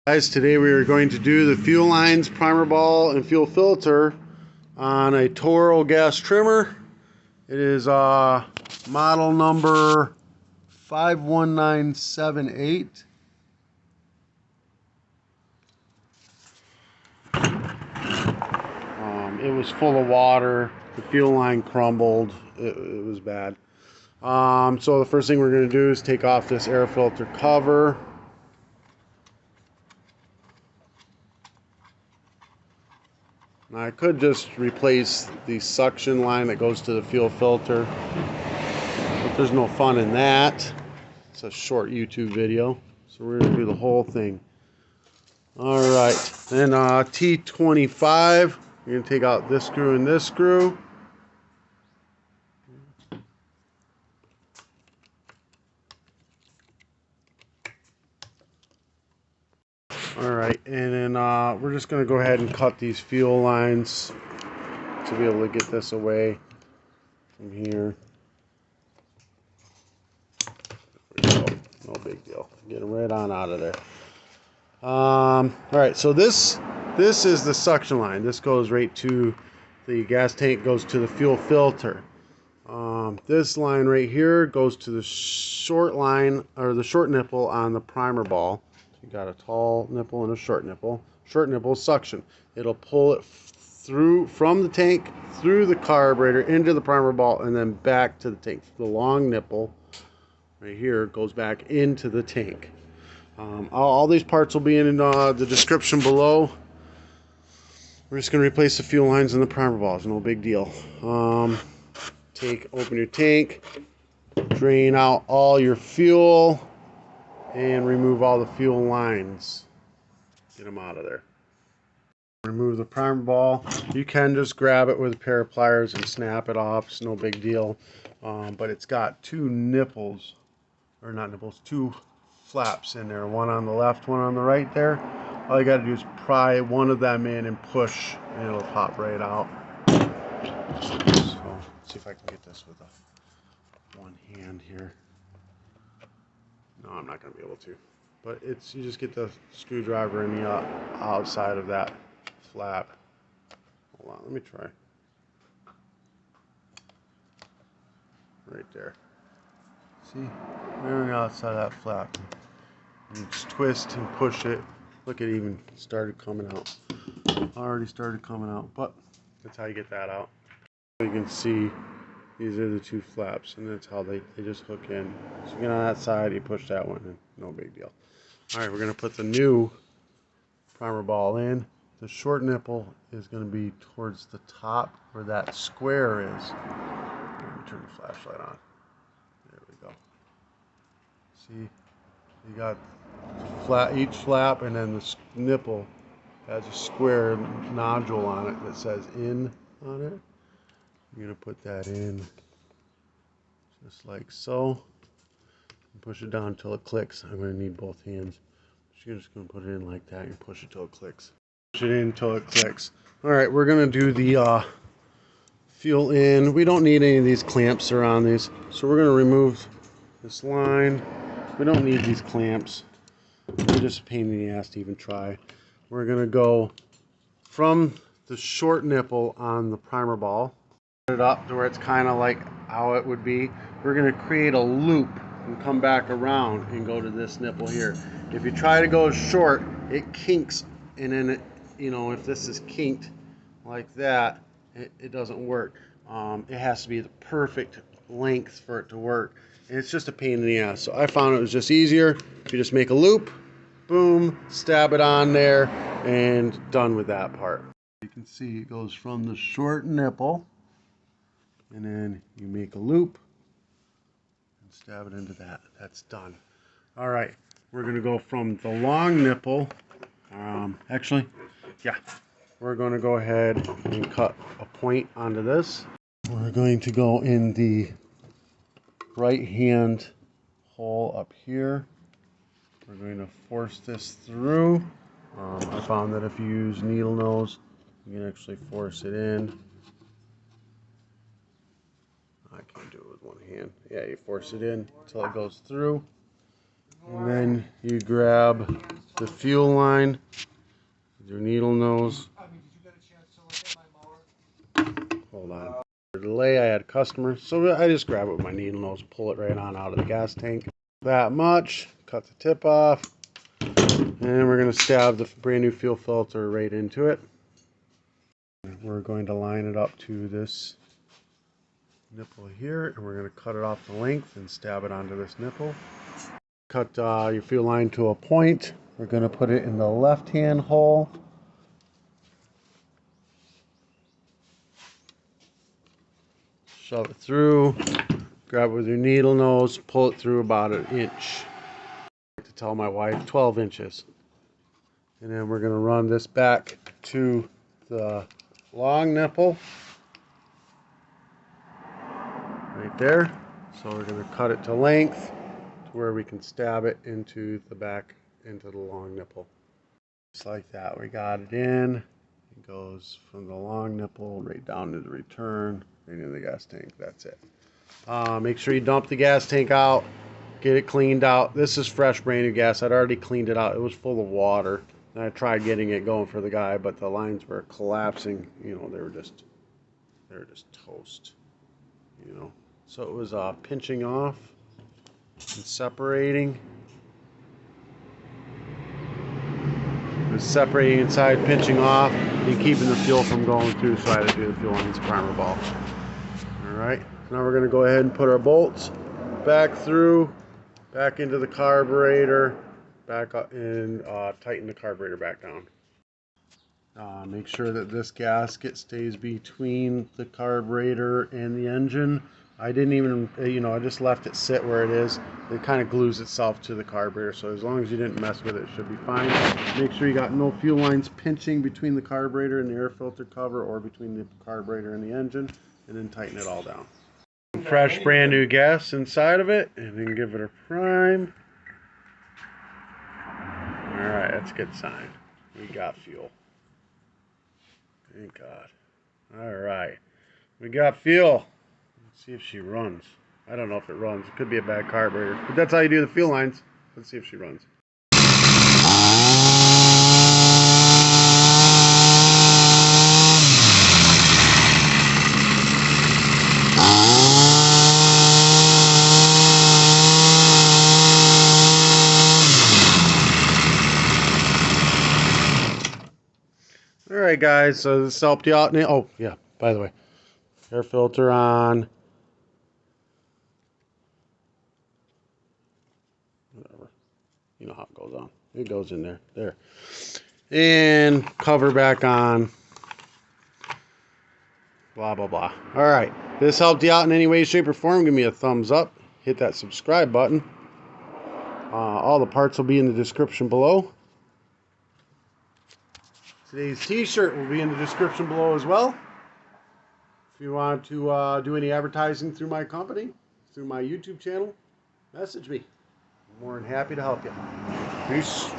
Guys, today we are going to do the fuel lines, primer ball, and fuel filter on a Toro gas trimmer. It is model number 51978. It was full of water. The fuel line crumbled. It was bad. So the first thing we're going to do is take off this air filter cover. Now I could just replace the suction line that goes to the fuel filter, but there's no fun in that. It's a short YouTube video, so we're going to do the whole thing. Alright, then T25, you're going to take out this screw and this screw. Alright, and then we're just going to go ahead and cut these fuel lines to be able to get this away from here. There we go. No big deal. Get it right on out of there. Alright, so this is the suction line. This goes right to the gas tank, goes to the fuel filter. This line right here goes to the short line, or the short nipple on the primer ball. You got a tall nipple and a short nipple. Short nipple suction. It'll pull it through from the tank, through the carburetor, into the primer ball, and then back to the tank. The long nipple right here goes back into the tank. All these parts will be in the description below. We're just going to replace the fuel lines and the primer balls. No big deal. Open your tank, drain out all your fuel, and remove all the fuel lines. Get them out of there. Remove the primer ball. You can just grab it with a pair of pliers and snap it off. It's no big deal. But it's got two nipples, or not nipples, two flaps in there. One on the left, one on the right there. All you got to do is pry one of them in and push, and it'll pop right out. So let's see if I can get this with one hand here. No, I'm not going to be able to. But you just get the screwdriver in the outside of that flap. Hold on, let me try. Right there. See? Right on the outside of that flap. You just twist and push it. Look, it even started coming out. Already started coming out, but that's how you get that out. You can see these are the two flaps, and that's how they just hook in. So you get on that side, you push that one, and no big deal. Alright, we're going to put the new primer ball in. The short nipple is going to be towards the top where that square is. Let me turn the flashlight on. There we go. See, you got each flap, and then the nipple has a square nodule on it that says in on it. You're going to put that in just like so. And push it down until it clicks. I'm going to need both hands. So you're just going to put it in like that and push it till it clicks. Push it in until it clicks. Alright, we're going to do the fuel in. We don't need any of these clamps around these. So we're going to remove this line. We don't need these clamps. They're just a pain in the ass to even try. We're going to go from the short nipple on the primer ball. It up to where it's kind of like how it would be. We're going to create a loop and come back around and go to this nipple here. If you try to go short, it kinks, and then it, if this is kinked like that, it doesn't work. It has to be the perfect length for it to work, and it's just a pain in the ass. So I found it was just easier if you just make a loop, boom, stab it on there, and done with that part. You can see it goes from the short nipple, and then you make a loop and stab it into that. That's done. All right, we're going to go from the long nipple. We're going to go ahead and cut a point onto this. We're going to go in the right hand hole up here. We're going to force this through. I found that if you use needle nose, you can actually force it in. I can't do it with one hand. Yeah, you force it in until it goes through. And then you grab the fuel line with your needle nose. Hold on. For delay, I had a customer, so I just grab it with my needle nose, pull it right on out of the gas tank. That much. Cut the tip off. And we're going to stab the brand new fuel filter right into it. We're going to line it up to this nipple here, and we're going to cut it off the length and stab it onto this nipple. Cut your fuel line to a point. We're going to put it in the left hand hole. Shove it through. Grab it with your needle nose. Pull it through about an inch. I like to tell my wife 12 inches. And then we're going to run this back to the long nipple. Right there. So we're going to cut it to length to where we can stab it into the back, into the long nipple. Just like that. We got it in. It goes from the long nipple right down to the return, right into the gas tank. That's it. Make sure you dump the gas tank out. Get it cleaned out. This is fresh, brand new gas. I'd already cleaned it out. It was full of water. And I tried getting it going for the guy, but the lines were collapsing. You know, they were just toast. You know, so it was pinching off and separating. It was separating inside, pinching off, and keeping the fuel from going through. So I had to do the fuel lines primer ball. All right. Now we're going to go ahead and put our bolts back through, back into the carburetor, back up, and tighten the carburetor back down. Make sure that this gasket stays between the carburetor and the engine. I didn't even, I just left it sit where it is. It kind of glues itself to the carburetor, so as long as you didn't mess with it, it should be fine. Make sure you got no fuel lines pinching between the carburetor and the air filter cover, or between the carburetor and the engine, and then tighten it all down. Fresh brand new gas inside of it, and then give it a prime. Alright, that's a good sign. We got fuel. Thank God. Alright, we got fuel. Let's see if she runs. I don't know if it runs. It could be a bad carburetor, but that's how you do the fuel lines. Let's see if she runs. Alright guys, so this helped you out. Oh yeah, by the way, air filter on. Whatever. You know how it goes on. It goes in there. There. And cover back on. Blah, blah, blah. Alright. This helped you out in any way, shape, or form. Give me a thumbs up. Hit that subscribe button. All the parts will be in the description below. Today's t-shirt will be in the description below as well. If you want to do any advertising through my company, through my YouTube channel, message me. I'm more than happy to help you. Peace.